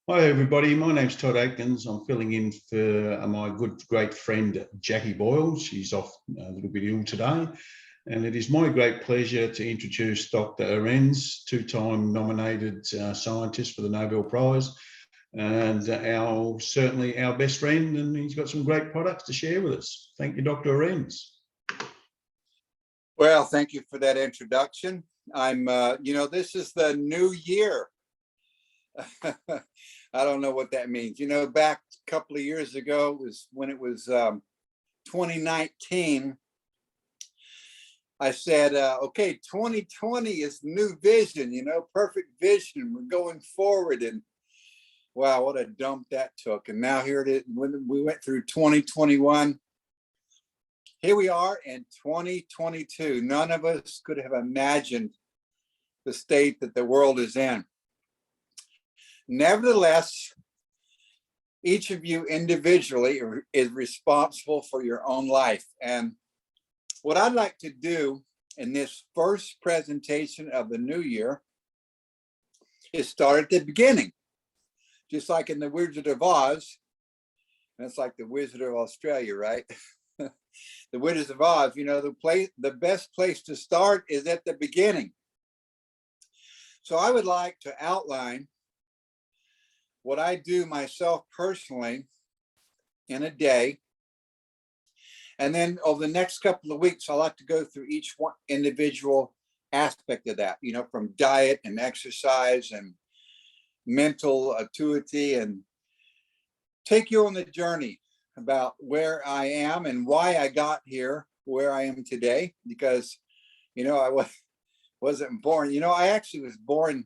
Hi everybody, my name's Todd Atkins. I'm filling in for my great friend Jackie Boyle. She's off a little bit ill today. And it is my great pleasure to introduce Dr. Ahrens, two-time nominated scientist for the Nobel Prize, and certainly our best friend, and he's got some great products to share with us. Thank you, Dr. Ahrens. Well, thank you for that introduction. This is the new year. I don't know what that means. Back a couple of years ago was when it was 2019. I said, okay, 2020 is new vision, perfect vision. We're going forward. And wow, what a dump that took. And now here it is. When we went through 2021, here we are in 2022. None of us could have imagined the state that the world is in. Nevertheless, each of you individually is responsible for your own life. And what I'd like to do in this first presentation of the new year is start at the beginning. Just like in the Wizard of Oz, that's like the Wizard of Australia, right? The Wizard of Oz, the best place to start is at the beginning. So I would like to outline what I do myself personally in a day. And then over the next couple of weeks, I like to go through each one individual aspect of that, from diet and exercise and mental acuity, and take you on the journey about where I am and why I got here, where I am today, because, I wasn't born, I actually was born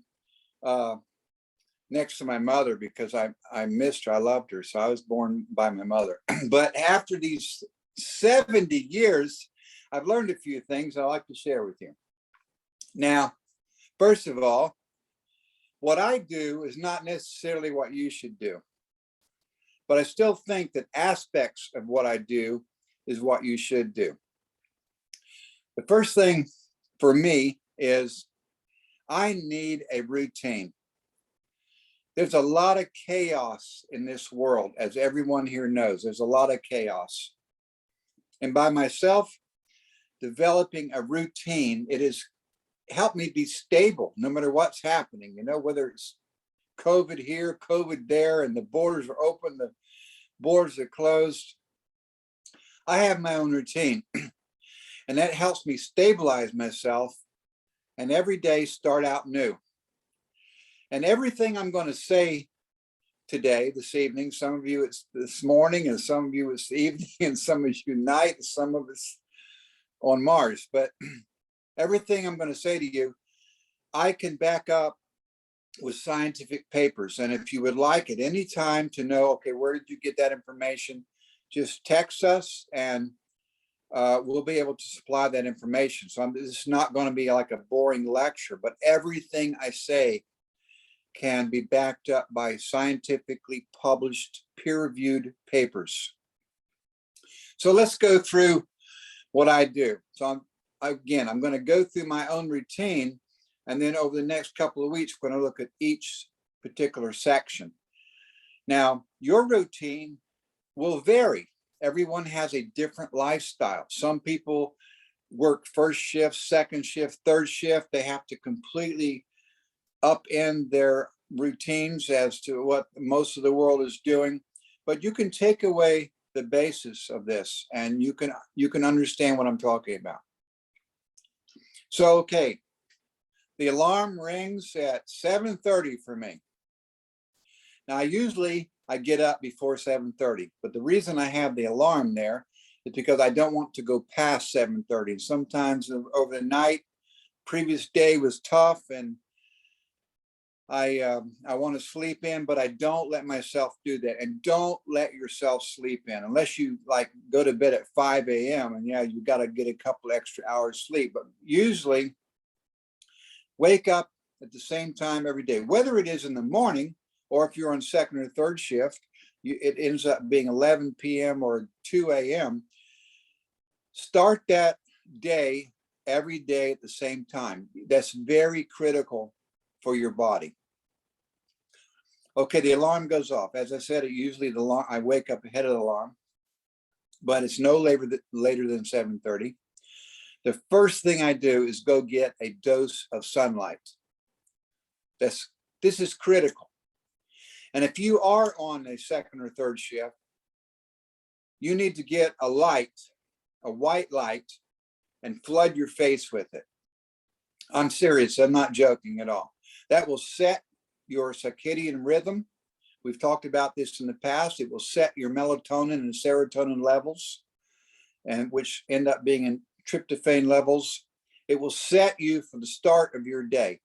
next to my mother because I missed her. I loved her. So I was born by my mother. But after these 70 years, I've learned a few things I'd like to share with you. Now, first of all, what I do is not necessarily what you should do. But I still think that aspects of what I do is what you should do. The first thing for me is I need a routine. There's a lot of chaos in this world, as everyone here knows. There's a lot of chaos. And by myself developing a routine, it has helped me be stable no matter what's happening, whether it's COVID here, COVID there, and the borders are open, the borders are closed. I have my own routine, and that helps me stabilize myself and every day start out new. And everything I'm going to say today, this evening, some of you it's this morning, and some of you it's evening, and some of you night, and some of it's on Mars. But everything I'm going to say to you, I can back up with scientific papers. And if you would like at any time to know, okay, where did you get that information? Just text us and we'll be able to supply that information. So this is not going to be like a boring lecture, but everything I say can be backed up by scientifically published, peer-reviewed papers. So let's go through what I do. So I'm going to go through my own routine, and then over the next couple of weeks, we're going to look at each particular section. Now, your routine will vary. Everyone has a different lifestyle. Some people work first shift, second shift, third shift. They have to completely upend their routines as to what most of the world is doing. But you can take away the basis of this, and you can understand what I'm talking about. So, okay. The alarm rings at 7:30 for me. Now, I get up before 7:30, but the reason I have the alarm there is because I don't want to go past 7:30. Sometimes over the night, previous day was tough, and I want to sleep in, but I don't let myself do that. And don't let yourself sleep in unless you go to bed at 5 a.m. and you got to get a couple extra hours sleep. But usually wake up at the same time every day, whether it is in the morning or if you're on second or third shift, it ends up being 11 p.m. or 2 a.m. Start that day every day at the same time. That's very critical for your body. Okay, the alarm goes off. As I said, usually I wake up ahead of the alarm, but it's no later than 7:30. The first thing I do is go get a dose of sunlight. This is critical. And if you are on a second or third shift, you need to get a white light, and flood your face with it. I'm serious. I'm not joking at all. That will set your circadian rhythm. We've talked about this in the past. It will set your melatonin and serotonin levels, and which end up being in tryptophan levels. It will set you for the start of your day.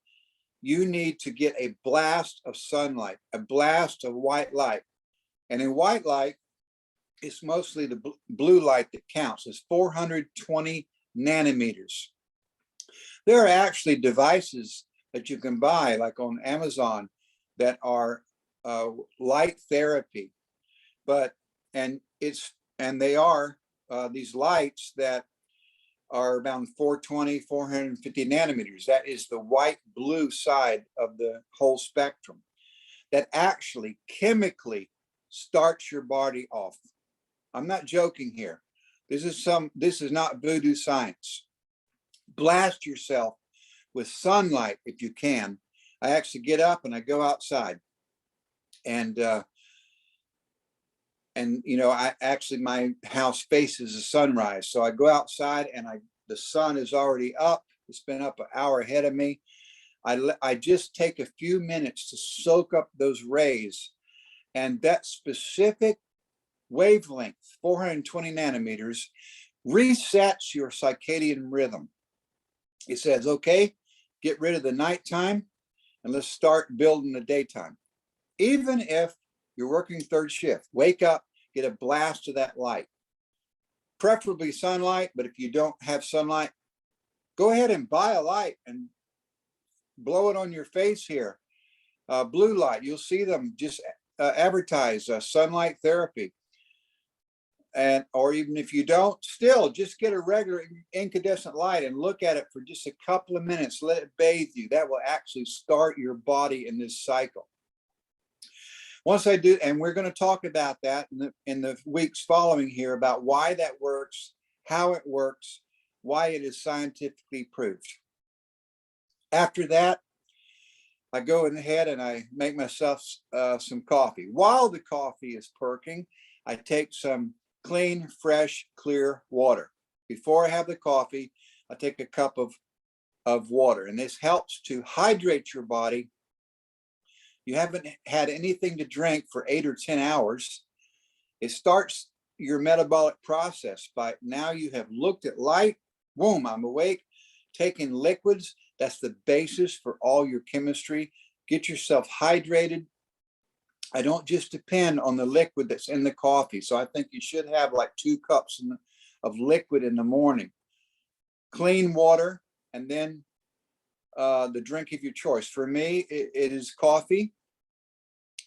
You need to get a blast of sunlight, a blast of white light. And in white light, it's mostly the blue light that counts. It's 420 nanometers. There are actually devices that you can buy, like on Amazon, that are light therapy, and they are these lights that are around 420, 450 nanometers. That is the white blue side of the whole spectrum that actually chemically starts your body off. I'm not joking here. This is not voodoo science. Blast yourself with sunlight if you can. I actually get up and I go outside, and my house faces the sunrise. So I go outside and the sun is already up. It's been up an hour ahead of me. I just take a few minutes to soak up those rays, and that specific wavelength, 420 nanometers, resets your circadian rhythm. It says, okay, get rid of the nighttime and let's start building the daytime. Even if you're working third shift, wake up, get a blast of that light, preferably sunlight. But if you don't have sunlight, go ahead and buy a light and blow it on your face here. Blue light, you'll see them just advertise sunlight therapy. Or even if you don't, still just get a regular incandescent light and look at it for just a couple of minutes. Let it bathe you. That will actually start your body in this cycle. Once I do, and we're going to talk about that in the weeks following here, about why that works, how it works, why it is scientifically proved. After that, I go ahead and I make myself some coffee. While the coffee is perking, I take some clean, fresh, clear water. Before I have the coffee, I take a cup of water, and this helps to hydrate your body. You haven't had anything to drink for 8 or 10 hours. It starts your metabolic process. By now you have looked at light, boom, I'm awake, taking liquids. That's the basis for all your chemistry. Get yourself hydrated. I don't just depend on the liquid that's in the coffee. So I think you should have like 2 cups of liquid in the morning. Clean water, and then the drink of your choice. For me, it is coffee.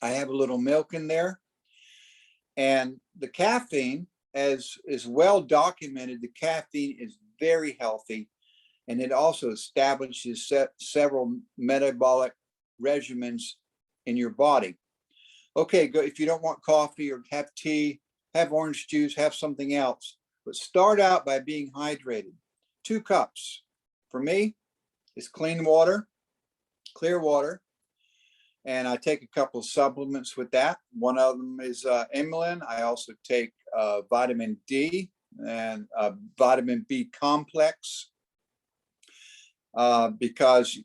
I have a little milk in there. And the caffeine, as is well documented, the caffeine is very healthy. And it also establishes several metabolic regimens in your body. Okay, go. If you don't want coffee or have tea, have orange juice, have something else. But start out by being hydrated. 2 cups. For me, is clean water, clear water. And I take a couple of supplements with that. One of them is inulin. I also take vitamin D and vitamin B complex because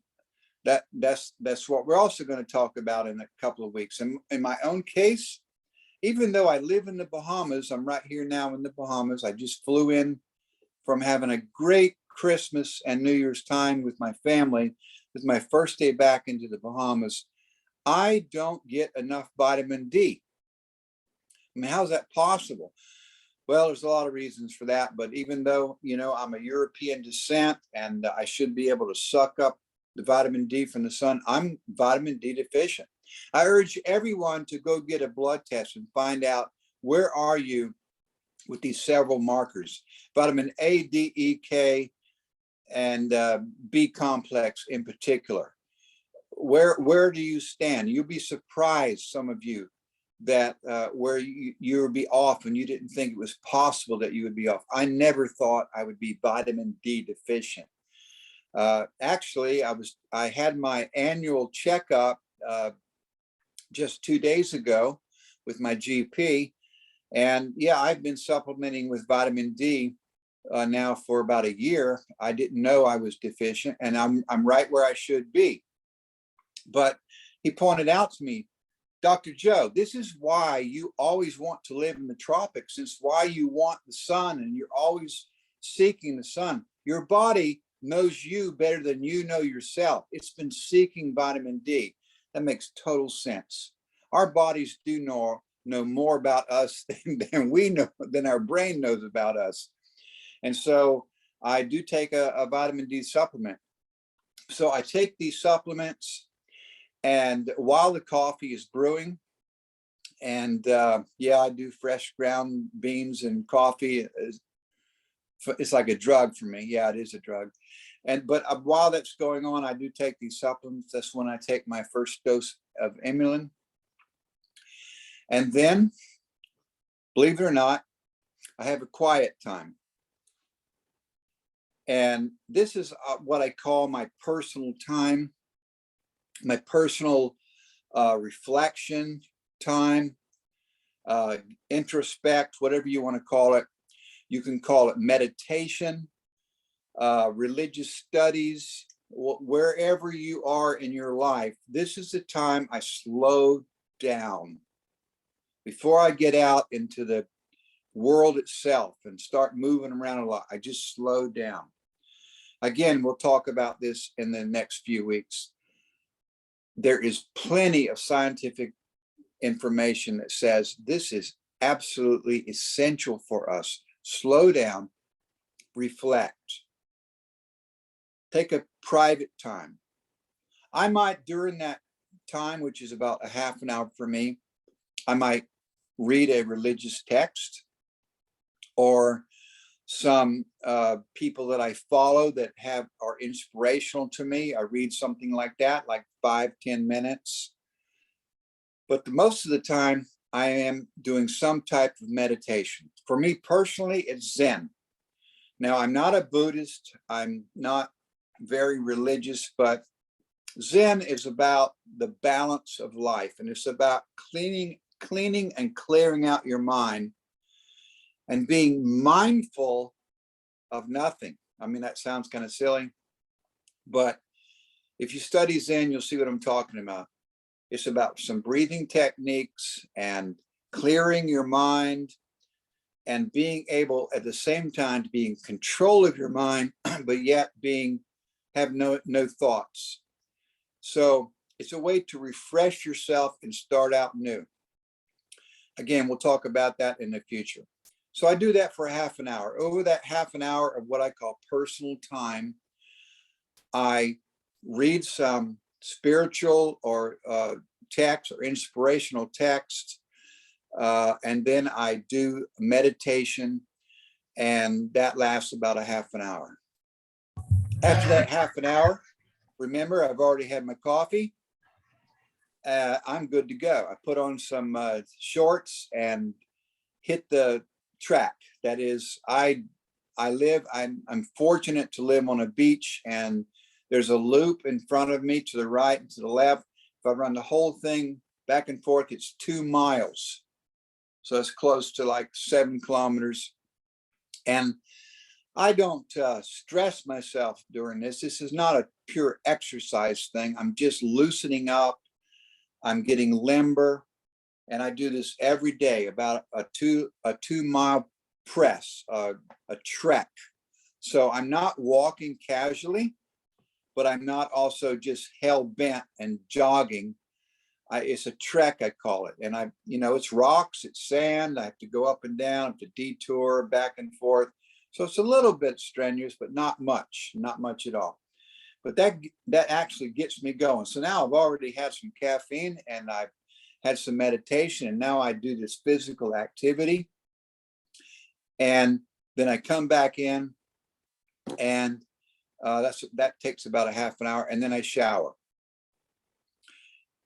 that's what we're also going to talk about in a couple of weeks. And in my own case, even though I live in the Bahamas, I'm right here now in the Bahamas. I just flew in from having a great Christmas and New Year's time with my family. This is my first day back into the Bahamas. I don't get enough vitamin D. I mean, how's that possible? Well, there's a lot of reasons for that. But even though, I'm a European descent and I should be able to suck up the vitamin D from the sun, I'm vitamin D deficient. I urge everyone to go get a blood test and find out where are you with these several markers, vitamin A, D, E, K, and B complex in particular. where do you stand? You'll be surprised, some of you, that where you would be off and you didn't think it was possible that you would be off. I never thought I would be vitamin D deficient. Actually, I had my annual checkup just 2 days ago with my GP, and yeah, I've been supplementing with vitamin D now for about a year. I didn't know I was deficient, and I'm right where I should be. But he pointed out to me, Dr. Joe, this is why you always want to live in the tropics. It's why you want the sun and you're always seeking the sun. Your body knows you better than you know yourself. It's been seeking vitamin D. That makes total sense. Our bodies do know more about us than we know, than our brain knows about us. And so I do take a vitamin D supplement. So I take these supplements, and while the coffee is brewing, and yeah, I do fresh ground beans and coffee. It's like a drug for me. Yeah, it is a drug. But while that's going on, I do take these supplements. That's when I take my first dose of inulin. And then, believe it or not, I have a quiet time. And this is what I call my personal time, my personal reflection time, introspect, whatever you want to call it. You can call it meditation, religious studies, wherever you are in your life. This is the time I slow down. Before I get out into the world itself and start moving around a lot, I just slow down. Again, we'll talk about this in the next few weeks. There is plenty of scientific information that says this is absolutely essential for us. Slow down, reflect, take a private time. I might, during that time, which is about a half an hour for me, I might read a religious text, or some people that I follow that are inspirational to me. I read something like that, like 5-10 minutes. But most of the time, I am doing some type of meditation. For me personally, it's Zen. Now, I'm not a Buddhist. I'm not very religious, but Zen is about the balance of life, and it's about cleaning and clearing out your mind and being mindful of nothing. I mean, that sounds kind of silly, but if you study Zen, you'll see what I'm talking about. It's about some breathing techniques and clearing your mind and being able at the same time to be in control of your mind, but yet have no thoughts. So it's a way to refresh yourself and start out new. Again, we'll talk about that in the future. So I do that for half an hour. Over that half an hour of what I call personal time, I read some spiritual or text or inspirational text, and then I do meditation, and that lasts about a half an hour. After that half an hour, remember, I've already had my coffee. I'm good to go. I put on some shorts and hit the track. That is, I'm fortunate to live on a beach, and there's a loop in front of me to the right and to the left. If I run the whole thing back and forth, it's 2 miles. So it's close to like 7 kilometers. And I don't stress myself during this. This is not a pure exercise thing. I'm just loosening up. I'm getting limber. And I do this every day, about a 2 mile press, a trek. So I'm not walking casually, but I'm not also just hell bent and jogging. It's a trek, I call it. And it's rocks, it's sand. I have to go up and down, I have to detour back and forth. So it's a little bit strenuous, but not much at all. But that actually gets me going. So now I've already had some caffeine, and I've had some meditation, and now I do this physical activity. And then I come back in, and that takes about a half an hour, and then I shower.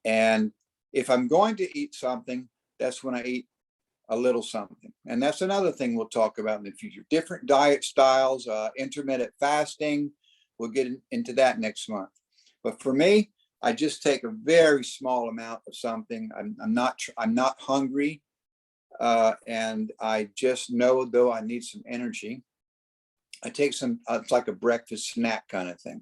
And if I'm going to eat something, that's when I eat a little something. And that's another thing we'll talk about in the future. Different diet styles, intermittent fasting. We'll get into that next month. But for me, I just take a very small amount of something. I'm not hungry. And I just know, though, I need some energy. I take some, it's like a breakfast snack kind of thing.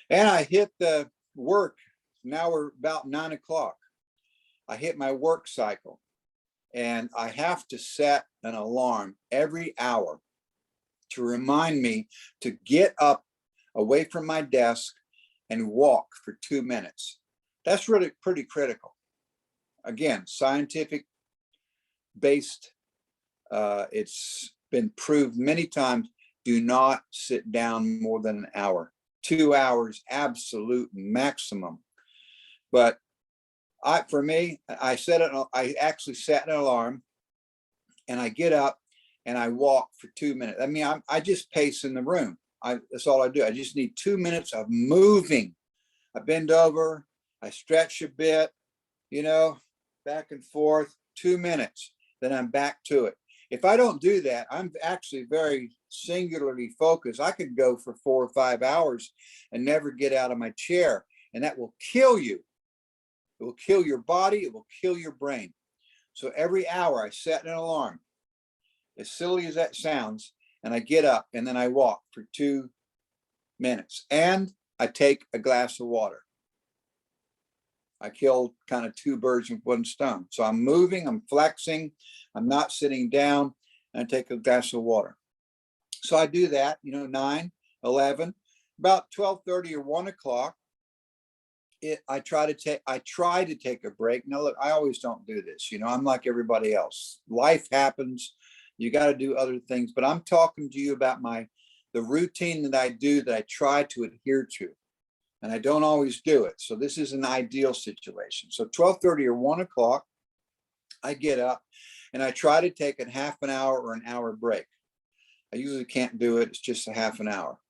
And I hit the work. Now we're about 9 o'clock. I hit my work cycle, and I have to set an alarm every hour to remind me to get up away from my desk and walk for 2 minutes. That's really pretty critical. Again, scientific based. It's been proved many times. Do not sit down more than an hour. 2 hours, absolute maximum. But for me, I actually set an alarm, and I get up and I walk for 2 minutes. I mean, I just pace in the room. That's all I do. I just need 2 minutes of moving. I bend over, I stretch a bit, back and forth, 2 minutes, then I'm back to it. If I don't do that, I'm actually very singularly focused. I could go for 4 or 5 hours and never get out of my chair, and that will kill you. It will kill your body. It will kill your brain. So every hour I set an alarm, as silly as that sounds, and I get up and then I walk for 2 minutes, and I take a glass of water. I killed kind of 2 birds with 1 stone. So I'm moving, I'm flexing, I'm not sitting down, and I take a glass of water. So I do that, 9, 11, about 12:30 or 1 o'clock. I try to take a break. Now, look, I always don't do this. I'm like everybody else. Life happens. You got to do other things. But I'm talking to you about the routine that I do, that I try to adhere to. And I don't always do it. So this is an ideal situation. So 12:30 or 1 o'clock, I get up and I try to take a half an hour or an hour break. I usually can't do it. It's just a half an hour.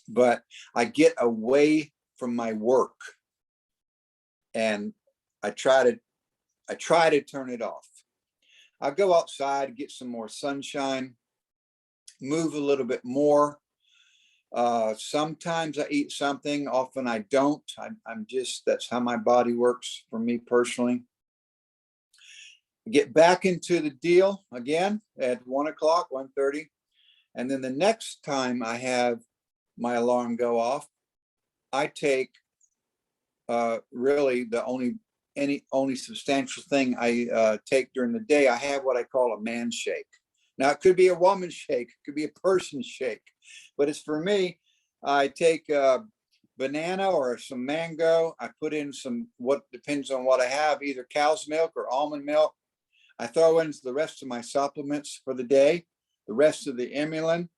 But I get away from my work, and I try to turn it off. I go outside, get some more sunshine, move a little bit more. Sometimes I eat something, often I don't. That's how my body works for me personally. Get back into the deal again at 1 o'clock, 1:30. And then the next time I have my alarm go off, I take really the only substantial thing I take during the day. I have what I call a man shake. Now, it could be a woman shake, it could be a person shake, but it's for me. I take a banana or some mango. I put in what depends on what I have, either cow's milk or almond milk. I throw in the rest of my supplements for the day, the rest of the Emulin,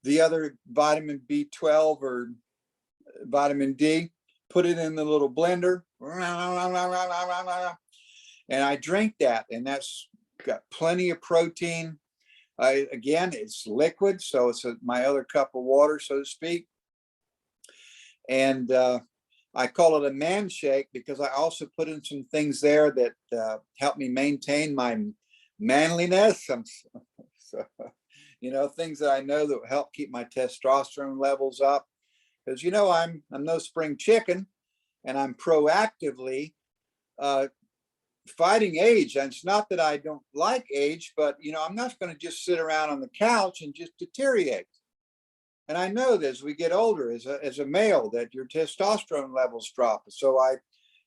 the other vitamin B12 or vitamin D, put it in the little blender, and I drink that, and that's got plenty of protein. Again, it's liquid, so it's my other cup of water, so to speak. And I call it a man shake because I also put in some things there that help me maintain my manliness. Things that I know that will help keep my testosterone levels up. Because I'm no spring chicken, and I'm proactively fighting age. And it's not that I don't like age, but I'm not going to just sit around on the couch and just deteriorate. And I know that as we get older, as a male, that your testosterone levels drop. So I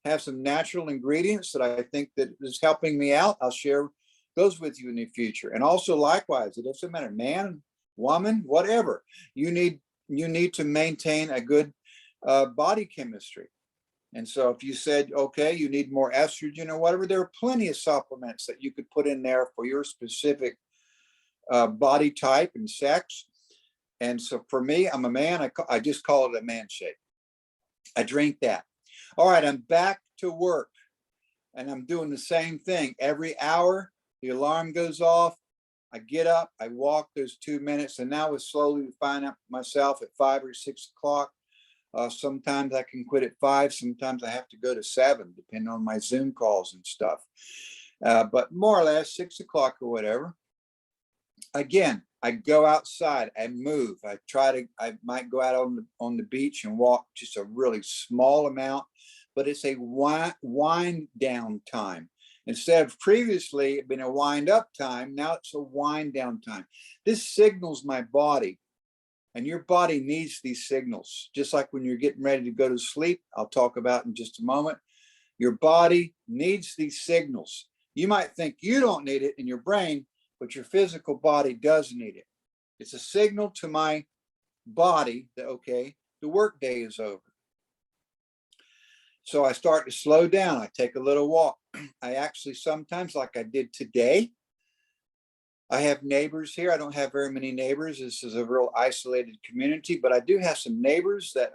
have some natural ingredients that I think that is helping me out. I'll share those with you in the future. And also, likewise, it doesn't matter, man, woman, whatever. You need to maintain a good body chemistry. And so if you said, okay, you need more estrogen or whatever, there are plenty of supplements that you could put in there for your specific body type and sex. And so for me, I'm a man. I just call it a man shake. I drink that. All right, I'm back to work, and I'm doing the same thing. Every hour, the alarm goes off. I get up, I walk those 2 minutes, and now we're slowly finding out myself at 5 or 6 o'clock. Sometimes I can quit at 5. Sometimes I have to go to 7, depending on my Zoom calls and stuff. But more or less 6 o'clock or whatever. Again, I go outside, I move. I might go out on the beach and walk just a really small amount, but it's a wind down time. Instead of previously it been a wind up time, now it's a wind down time. This signals my body, and your body needs these signals. Just like when you're getting ready to go to sleep, I'll talk about in just a moment. Your body needs these signals. You might think you don't need it in your brain, but your physical body does need it. It's a signal to my body that, okay, the work day is over. So I start to slow down. I take a little walk. I actually sometimes, like I did today, I have neighbors here. I don't have very many neighbors. This is a real isolated community, but I do have some neighbors that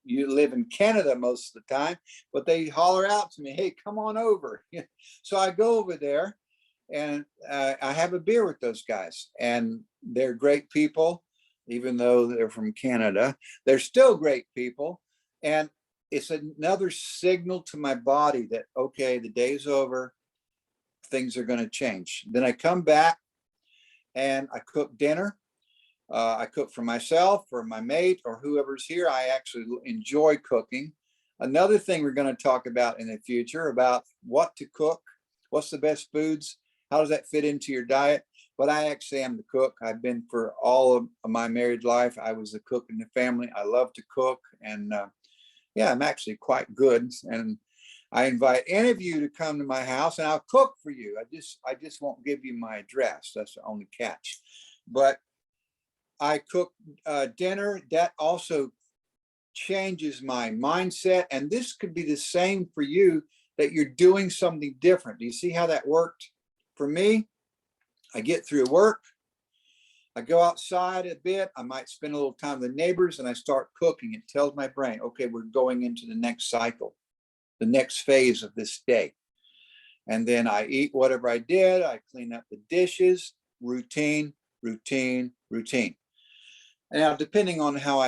you live in Canada most of the time, but they holler out to me, hey, come on over. So I go over there and I have a beer with those guys, and they're great people. Even though they're from Canada, they're still great people. And it's another signal to my body that, okay, the day's over, things are going to change. Then I come back and I cook dinner. I cook for myself or my mate or whoever's here. I actually enjoy cooking. Another thing we're going to talk about in the future about what to cook, what's the best foods, how does that fit into your diet? But I actually am the cook. I've been for all of my married life. I was the cook in the family. I love to cook, and yeah, I'm actually quite good. And I invite any of you to come to my house, and I'll cook for you. I just won't give you my address. That's the only catch. But I cook dinner. That also changes my mindset. And this could be the same for you, that you're doing something different. Do you see how that worked? For me, I get through work. I go outside a bit. I might spend a little time with the neighbors, and I start cooking. It tells my brain, okay, we're going into the next cycle, the next phase of this day. And then I eat whatever I did. I clean up the dishes. Routine, routine, routine. Now, depending on how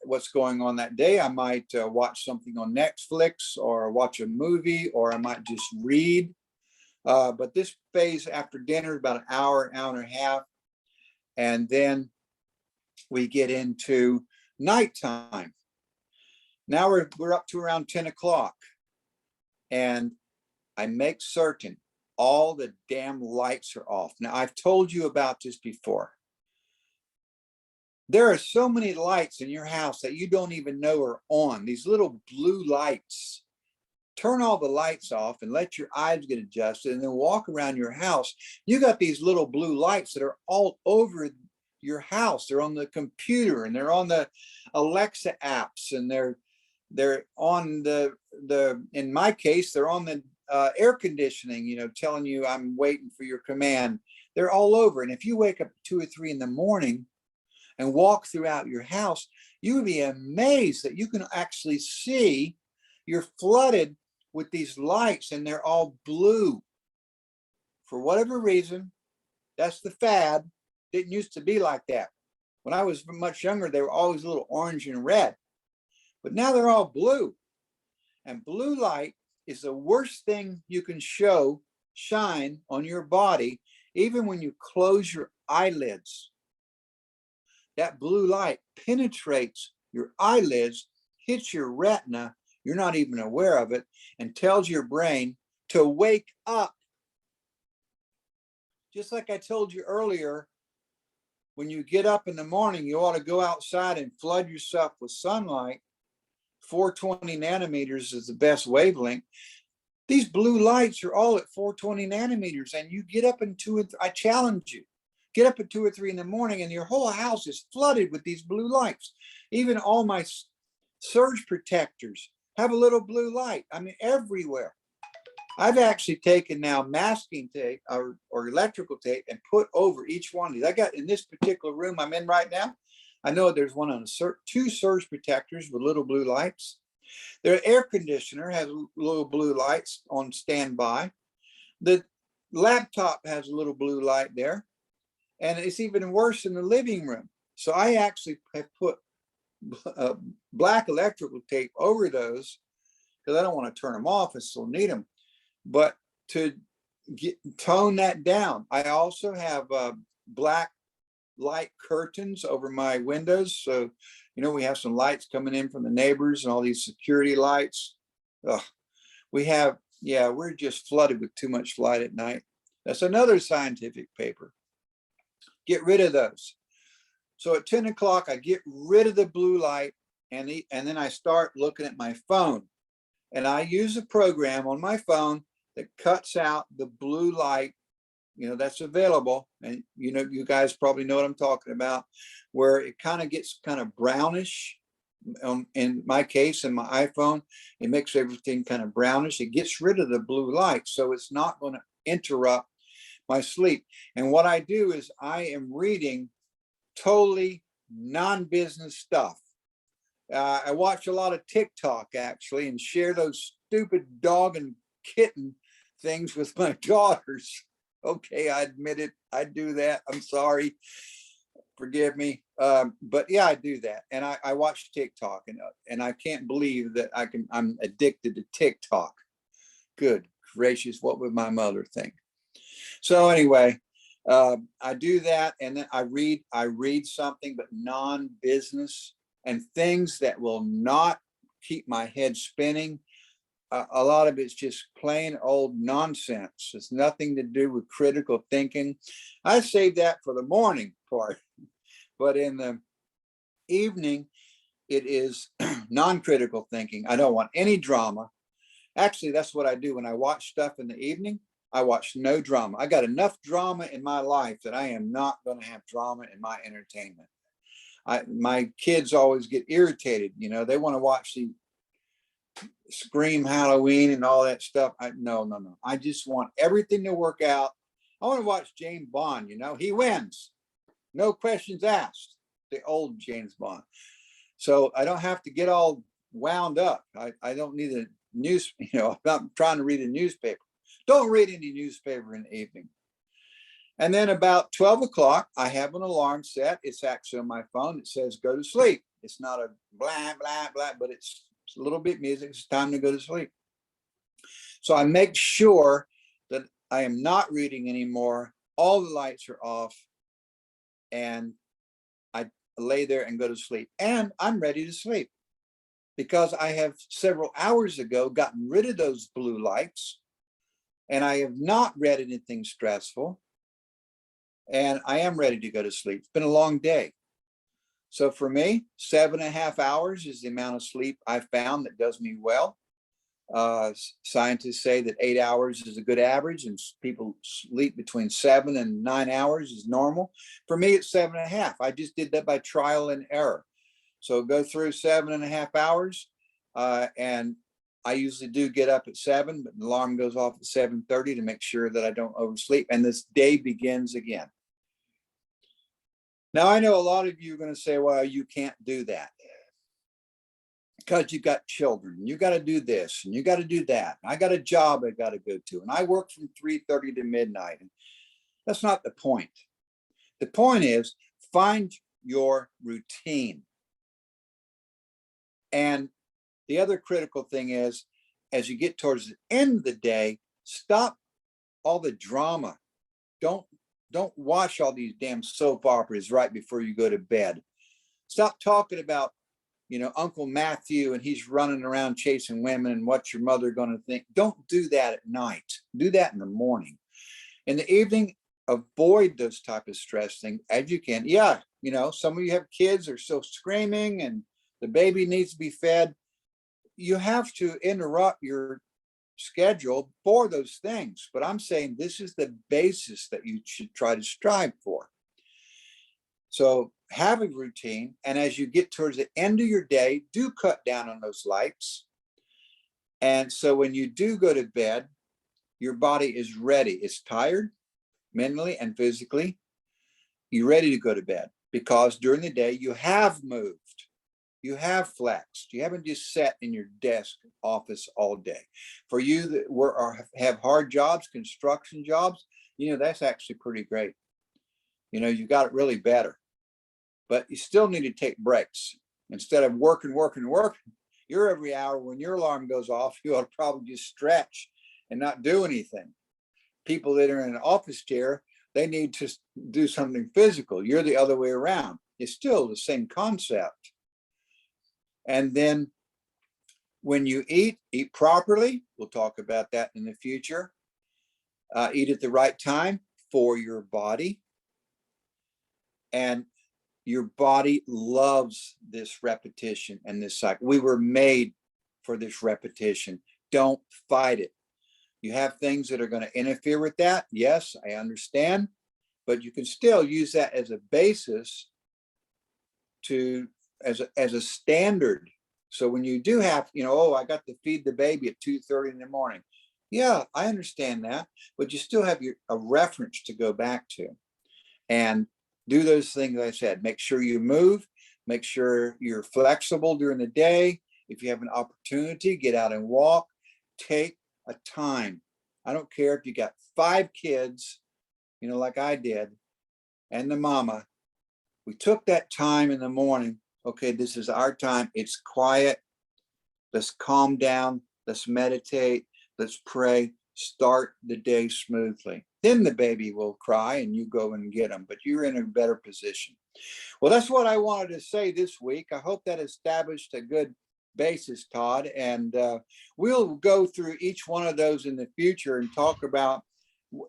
what's going on that day, I might watch something on Netflix or watch a movie, or I might just read. But this phase after dinner is about an hour and a half. And then we get into nighttime. Now we're up to around 10 o'clock. And I make certain all the damn lights are off. Now, I've told you about this before. There are so many lights in your house that you don't even know are on. These little blue lights. Turn all the lights off and let your eyes get adjusted, and then walk around your house. You got these little blue lights that are all over your house. They're on the computer, and they're on the Alexa apps, and they're on the in my case, they're on the air conditioning, telling you I'm waiting for your command. They're all over. And if you wake up at 2 or 3 in the morning and walk throughout your house, you would be amazed that you can actually see you're flooded with these lights, and they're all blue. For whatever reason, that's the fad. Didn't used to be like that. When I was much younger, they were always a little orange and red, but now they're all blue. And blue light is the worst thing you can shine on your body, even when you close your eyelids. That blue light penetrates your eyelids, hits your retina, you're not even aware of it, and tells your brain to wake up. Just like I told you earlier, when you get up in the morning, you ought to go outside and flood yourself with sunlight. 420 nanometers is the best wavelength. These blue lights are all at 420 nanometers, and you get up in I challenge you, get up at 2 or 3 in the morning, and your whole house is flooded with these blue lights. Even all my surge protectors have a little blue light. I mean, everywhere. I've actually taken now masking tape or electrical tape and put over each one of these. I got in this particular room I'm in right now. I know there's one on 2 surge protectors with little blue lights. Their air conditioner has little blue lights on standby. The laptop has a little blue light there. And it's even worse in the living room. So I actually have put black electrical tape over those because I don't want to turn them off. I still need them, but to tone that down. I also have black light curtains over my windows. So, we have some lights coming in from the neighbors and all these security lights. Ugh. We're just flooded with too much light at night. That's another scientific paper. Get rid of those. So at 10 o'clock, I get rid of the blue light and then I start looking at my phone. And I use a program on my phone that cuts out the blue light, that's available. And, you guys probably know what I'm talking about, where it kind of gets kind of brownish. In my case, in my iPhone, it makes everything kind of brownish. It gets rid of the blue light. So it's not going to interrupt my sleep. And what I do is I am reading totally non-business stuff. I watch a lot of TikTok actually and share those stupid dog and kitten things with my daughters. Okay, I admit it. I do that. I'm sorry. Forgive me. But yeah, I do that. And I watch TikTok and I can't believe that I'm addicted to TikTok. Good gracious, what would my mother think? So anyway, I do that, and then I read something, but non-business and things that will not keep my head spinning. A lot of it's just plain old nonsense. It's nothing to do with critical thinking. I save that for the morning part, but in the evening, it is non-critical thinking. I don't want any drama. Actually, that's what I do when I watch stuff in the evening. I watch no drama. I got enough drama in my life that I am not going to have drama in my entertainment. My kids always get irritated. They want to watch the Scream Halloween and all that stuff. No. I just want everything to work out. I want to watch James Bond. He wins. No questions asked. The old James Bond. So I don't have to get all wound up. I don't need a news. I'm not trying to read a newspaper. Don't read any newspaper in the evening. And then about 12 o'clock, I have an alarm set. It's actually on my phone. It says, go to sleep. It's not a blah, blah, blah, but it's a little bit music. It's time to go to sleep. So I make sure that I am not reading anymore. All the lights are off and I lay there and go to sleep. And I'm ready to sleep because I have several hours ago gotten rid of those blue lights. And I have not read anything stressful. And I am ready to go to sleep. It's been a long day. So for me, 7.5 hours is the amount of sleep I found that does me well. Scientists say that 8 hours is a good average, and people sleep between 7 and 9 hours is normal. For me, it's 7.5. I just did that by trial and error. So go through 7.5 hours, and I usually do get up at 7, but the alarm goes off at 7:30 to make sure that I don't oversleep. And this day begins again. Now, I know a lot of you are going to say, well, you can't do that because you've got children. You got to do this and you got to do that. I got a job I got to go to. And I work from 3:30 to midnight. And that's not the point. The point is find your routine. And the other critical thing is, as you get towards the end of the day, stop all the drama. Don't watch all these damn soap operas right before you go to bed. Stop talking about, Uncle Matthew and he's running around chasing women and what's your mother going to think. Don't do that at night. Do that in the morning. In the evening, avoid those type of stress things as you can. Yeah, some of you have kids are still screaming and the baby needs to be fed. You have to interrupt your schedule for those things. But I'm saying this is the basis that you should try to strive for. So have a routine. And as you get towards the end of your day, do cut down on those lights. And so when you do go to bed, your body is ready. It's tired mentally and physically. You're ready to go to bed because during the day you have moved. You have flexed. You haven't just sat in your desk office all day. For you that have hard jobs, construction jobs, that's actually pretty great. You got it really better. But you still need to take breaks. Instead of working, your every hour when your alarm goes off, you ought to probably just stretch and not do anything. People that are in an office chair, they need to do something physical. You're the other way around. It's still the same concept. And then when you eat properly. We'll talk about that in the future. Eat at the right time for your body. And your body loves this repetition and this cycle. We were made for this repetition. Don't fight it. You have things that are going to interfere with that. Yes, I understand, but you can still use that as a basis as a standard. So when you do have, oh, I got to feed the baby at 2:30 in the morning. Yeah, I understand that, but you still have a reference to go back to. And do those things I said. Make sure you move. Make sure you're flexible during the day. If you have an opportunity, get out and walk. Take a time. I don't care if you got 5 kids, like I did, and the mama. We took that time in the morning. Okay, this is our time. It's quiet. Let's calm down. Let's meditate. Let's pray. Start the day smoothly. Then the baby will cry and you go and get them, but you're in a better position. Well, that's what I wanted to say this week. I hope that established a good basis, Todd, and we'll go through each one of those in the future and talk about,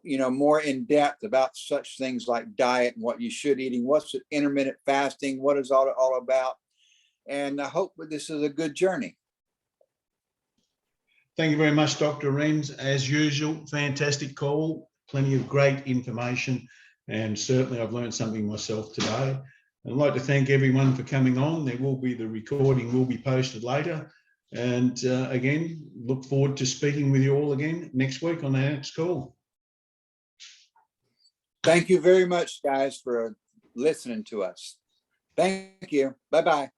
more in depth about such things like diet and what you should eating, what's intermittent fasting, what is all about. And I hope this is a good journey. Thank you very much, Dr. Reyes. As usual, fantastic call, plenty of great information, and certainly I've learned something myself today. I'd like to thank everyone for coming on. The recording will be posted later. And again, look forward to speaking with you all again next week on our next call. Thank you very much, guys, for listening to us. Thank you. Bye-bye.